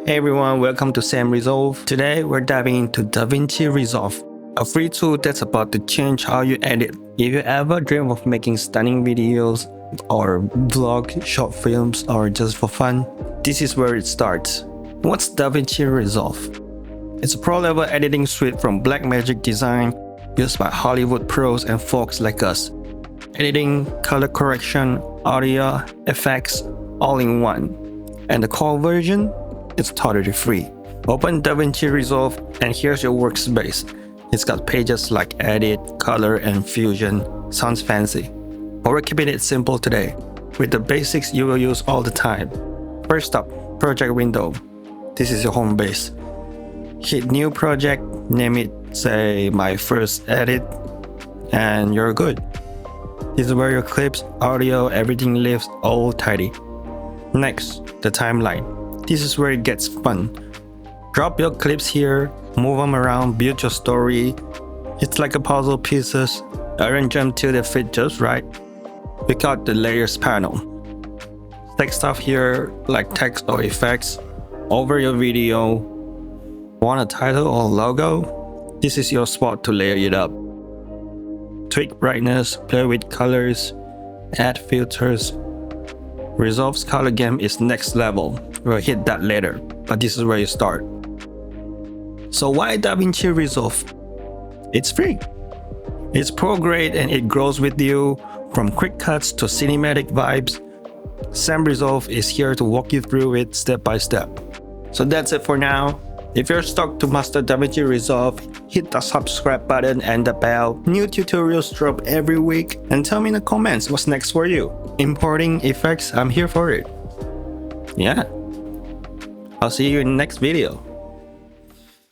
Hey everyone, welcome to SamResolve. Today we're diving into DaVinci Resolve, a free tool that's about to change how you edit. If you ever dream of making stunning videos or vlog, short films, or just for fun, this is where it starts. What's DaVinci Resolve? It's a pro-level editing suite from Blackmagic Design used by Hollywood pros and folks like us. Editing, color correction, audio, effects, all in one. And the core version? It's totally free. Open DaVinci Resolve and here's your workspace. It's got pages like Edit, Color, and Fusion. Sounds fancy. But we're keeping it simple today, with the basics you will use all the time. First up, project window. This is your home base. Hit new project, name it, say, my first edit, and you're good. This is where your clips, audio, everything lives all tidy. Next, the timeline. This is where it gets fun. Drop your clips here, move them around, build your story. It's like a puzzle pieces, arrange them till they fit just right. Pick out the layers panel. Stack stuff here like text or effects over your video. Want a title or logo? This is your spot to layer it up. Tweak brightness, play with colors, add filters. Resolve's color game is next level. We'll hit that later, but this is where you start. So why DaVinci Resolve? It's free. It's pro grade and it grows with you, from quick cuts to cinematic vibes. SamResolve is here to walk you through it step by step. So that's it for now. If you're stuck to master DaVinci Resolve, hit the subscribe button and the bell. New tutorials drop every week, and tell me in the comments what's next for you. Importing effects, I'm here for it. Yeah. I'll see you in the next video.